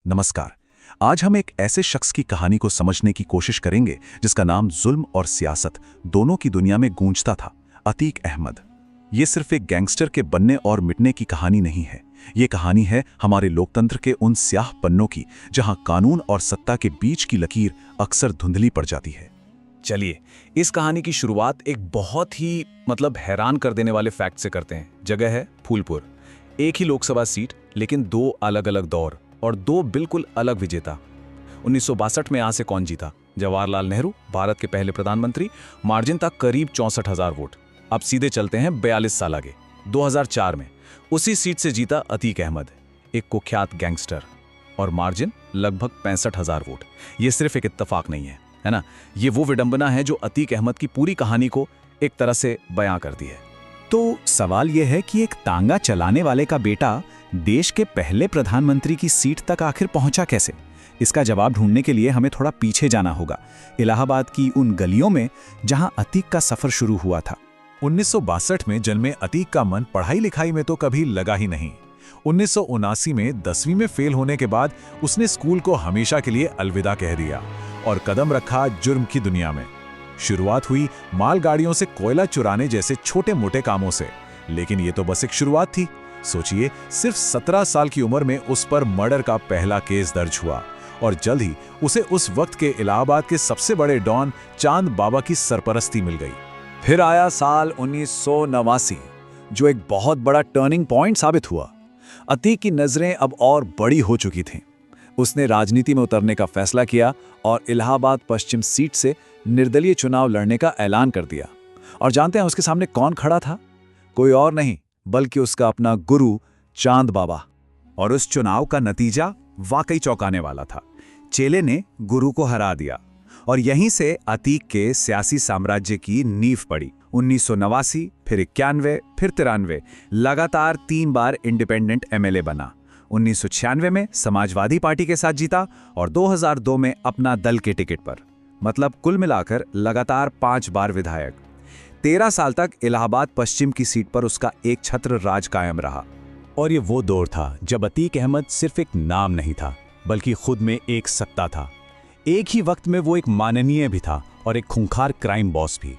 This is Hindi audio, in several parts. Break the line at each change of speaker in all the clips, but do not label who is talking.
नमस्कार। आज हम एक ऐसे शख्स की कहानी को समझने की कोशिश करेंगे जिसका नाम जुल्म और सियासत दोनों की दुनिया में गूंजता था, अतीक अहमद। ये सिर्फ एक गैंगस्टर के बनने और मिटने की कहानी नहीं है। ये कहानी है हमारे लोकतंत्र के उन स्याह पन्नों की जहां कानून और सत्ता के बीच की लकीर अक्सर धुंधली पड़ जाती है।
चलिए, इस कहानी की शुरुआत एक बहुत ही हैरान कर देने वाले फैक्ट से करते हैं। जगह है फूलपुर। एक ही लोकसभा सीट, लेकिन दो अलग अलग दौर और दो बिल्कुल अलग विजेता। 1962 में यहां से कौन जीता? जवाहरलाल नेहरू, भारत के पहले प्रधानमंत्री। मार्जिन था करीब 64,000 वोट। अब सीधे चलते हैं 42 साल आगे। 2004 में उसी सीट से जीता अतीक अहमद, एक कुख्यात गैंगस्टर, और मार्जिन लगभग 65,000 वोट। ये सिर्फ एक इत्तेफाक नहीं है ना? ये वो विडंबना है जो अतीक अहमद की पूरी कहानी को एक तरह से बयां करती है।
तो सवाल यह है कि एक तांगा चलाने वाले का बेटा देश के पहले प्रधानमंत्री की सीट तक आखिर पहुंचा कैसे? इसका जवाब ढूंढने के लिए हमें थोड़ा पीछे जाना होगा, इलाहाबाद की उन गलियों में जहां अतीक का सफर शुरू हुआ था।
1962 में जन्मे अतीक का मन पढ़ाई लिखाई में तो कभी लगा ही नहीं। 1979 में 10वीं में फेल होने के बाद उसने स्कूल को हमेशा के लिए अलविदा कह दिया और कदम रखा जुर्म की दुनिया में। शुरुआत हुई मालगाड़ियों से कोयला चुराने जैसे छोटे मोटे कामों से, लेकिन ये तो बस एक शुरुआत थी। सोचिए, सिर्फ 17 साल की उम्र में उस पर मर्डर का पहला केस दर्ज हुआ और जल्द ही उसे उस वक्त के इलाहाबाद के सबसे बड़े डॉन चांद बाबा की सरपरस्ती मिल गई।
फिर आया साल 1989, जो एक बहुत बड़ा टर्निंग पॉइंट साबित हुआ। अतीक की नजरें अब और बड़ी हो चुकी थीं। उसने राजनीति में उतरने का फैसला किया और इलाहाबाद पश्चिम सीट से निर्दलीय चुनाव लड़ने का ऐलान कर दिया। और जानते हैं उसके सामने कौन खड़ा था? कोई और नहीं बल्कि उसका अपना गुरु चांद बाबा। और उस चुनाव का नतीजा वाकई चौंकाने वाला था। चेले ने गुरु को हरा दिया और यहीं से अतीक के सियासी साम्राज्य की नींव पड़ी। 1989, फिर 91, फिर 93, लगातार 3 बार इंडिपेंडेंट एमएलए बना। 1996 में समाजवादी पार्टी के साथ जीता और 2002 में अपना दल के टिकट पर। मतलब कुल मिलाकर लगातार 5 बार विधायक। 13 साल तक इलाहाबाद पश्चिम की सीट पर उसका एक छत्र राज कायम रहा।
और ये वो दौर था जब अतीक अहमद सिर्फ एक नाम नहीं था, बल्कि खुद में एक सत्ता था। एक ही वक्त में वो एक माननीय भी था और एक खूंखार क्राइम बॉस भी।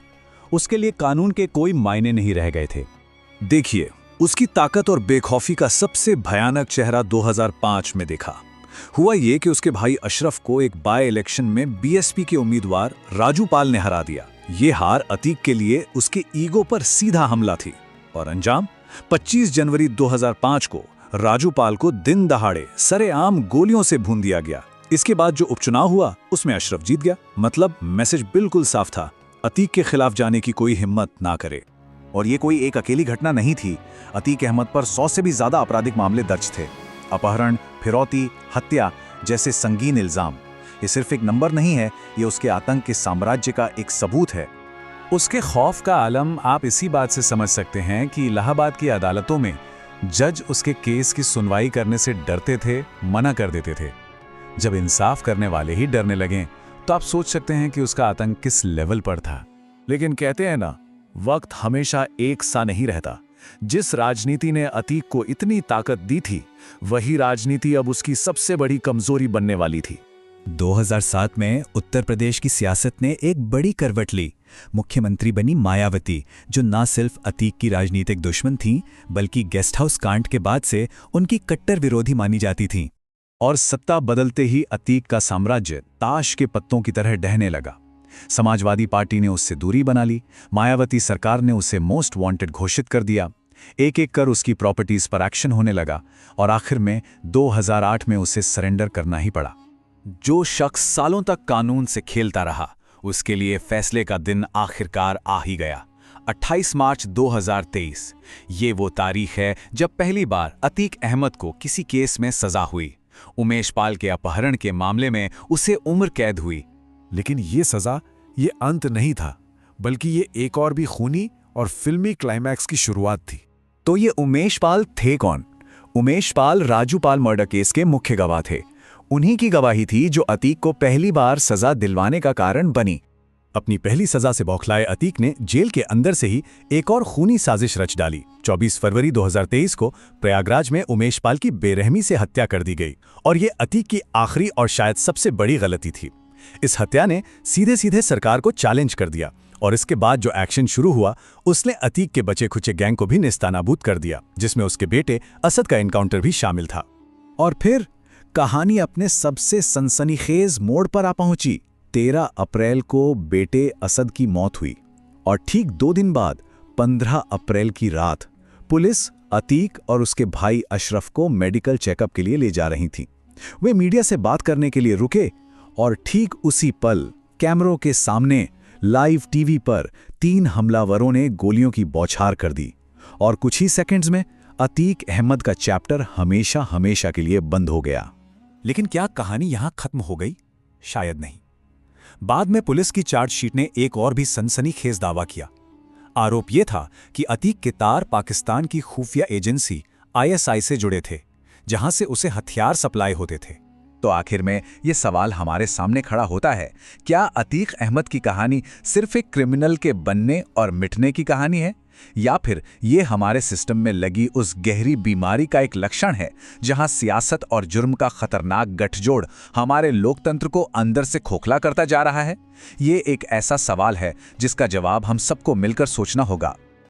उसके लिए कानून के कोई मायने नहीं रह गए थे।
देखिए, उसकी ताकत और बेखौफी का सबसे भयानक चेहरा 2005 में देखा। हुआ ये कि उसके भाई अशरफ को एक बाय इलेक्शन में बीएसपी के उम्मीदवार राजू पाल ने हरा दिया। ये हार अतीक के लिए उसके ईगो पर सीधा हमला थी और अंजाम 25 जनवरी 2005 को राजू पाल को दिन दहाड़े सरेआम गोलियों से भून दिया गया। इसके बाद जो उपचुनाव हुआ उसमें अशरफ जीत गया। मतलब मैसेज बिल्कुल साफ था, अतीक के खिलाफ जाने की कोई हिम्मत ना करे।
और ये कोई एक अकेली घटना नहीं थी। अतीक अहमद पर 100 से भी ज्यादा आपराधिक मामले दर्ज थे। अपहरण, फिरौती, हत्या जैसे संगीन इल्जाम। ये सिर्फ एक नंबर नहीं है, ये उसके आतंक के साम्राज्य का एक सबूत है।
उसके खौफ का आलम आप इसी बात से समझ सकते हैं कि इलाहाबाद की अदालतों में जज उसके केस की सुनवाई करने से डरते थे, मना कर देते थे। जब इंसाफ करने वाले ही डरने लगे तो आप सोच सकते हैं कि उसका आतंक किस लेवल पर था। लेकिन कहते हैं ना, वक्त हमेशा एक सा नहीं रहता। जिस राजनीति ने अतीक को इतनी ताकत दी थी, वही राजनीति अब उसकी सबसे बड़ी कमजोरी बनने वाली थी।
2007 में उत्तर प्रदेश की सियासत ने एक बड़ी करवट ली। मुख्यमंत्री बनी मायावती, जो न सिर्फ अतीक की राजनीतिक दुश्मन थीं, बल्कि गेस्ट हाउस कांड के बाद से उनकी कट्टर विरोधी मानी जाती थीं।
और सत्ता बदलते ही अतीक का साम्राज्य ताश के पत्तों की तरह ढहने लगा। समाजवादी पार्टी ने उससे दूरी बना ली, मायावती सरकार ने उसे मोस्ट वांटेड घोषित कर दिया, एक एक कर उसकी प्रॉपर्टीज पर एक्शन होने लगा और आखिर में 2008 में उसे सरेंडर करना ही पड़ा।
जो शख्स सालों तक कानून से खेलता रहा, उसके लिए फैसले का दिन आखिरकार आ ही गया। 28 मार्च 2023। ये वो तारीख है जब पहली बार अतीक अहमद को किसी केस में सजा हुई। उमेश पाल के अपहरण के मामले में उसे उम्र कैद हुई।
लेकिन ये सजा ये अंत नहीं था, बल्कि ये एक और भी खूनी और फिल्मी क्लाइमैक्स की शुरुआत थी।
तो ये उमेश पाल थे कौन? उमेश पाल राजू पाल मर्डर केस के मुख्य गवाह थे। उन्हीं की गवाही थी जो अतीक को पहली बार सजा दिलवाने का कारण बनी। अपनी पहली सजा से बौखलाए अतीक ने जेल के अंदर से ही एक और खूनी साजिश रच डाली। 24 फरवरी 2023 को प्रयागराज में उमेश पाल की बेरहमी से हत्या कर दी गई और ये अतीक की आखिरी और शायद सबसे बड़ी गलती थी। इस हत्या ने सीधे सीधे सरकार को चैलेंज कर दिया और इसके बाद जो एक्शन शुरू हुआ उसने अतीक के बचे खुचे गैंग को भी नेस्तानाबूद कर दिया, जिसमें उसके बेटे असद का एनकाउंटर भी शामिल था। और फिर कहानी अपने सबसे सनसनीखेज मोड़ पर आ पहुंची। 13 अप्रैल को बेटे असद की मौत हुई और ठीक 2 दिन बाद 15 अप्रैल की रात पुलिस अतीक और उसके भाई अशरफ को मेडिकल चेकअप के लिए ले जा रही थी। वे मीडिया से बात करने के लिए रुके और ठीक उसी पल कैमरों के सामने लाइव टीवी पर 3 हमलावरों ने गोलियों की बौछार कर दी और कुछ ही सेकंड्स में अतीक अहमद का चैप्टर हमेशा हमेशा के लिए बंद हो गया।
लेकिन क्या कहानी यहां खत्म हो गई? शायद नहीं। बाद में पुलिस की चार्जशीट ने एक और भी सनसनीखेज दावा किया। आरोप यह था कि अतीक के तार पाकिस्तान की खुफिया एजेंसी ISI से जुड़े थे, जहां से उसे हथियार सप्लाई होते थे।
तो आखिर में ये सवाल हमारे सामने खड़ा होता है, क्या अतीक अहमद की कहानी सिर्फ एक क्रिमिनल के बनने और मिटने की कहानी है, या फिर ये हमारे सिस्टम में लगी उस गहरी बीमारी का एक लक्षण है जहां सियासत और जुर्म का खतरनाक गठजोड़ हमारे लोकतंत्र को अंदर से खोखला करता जा रहा है? ये एक ऐसा सवाल है जिसका जवाब हम सबको मिलकर सोचना होगा।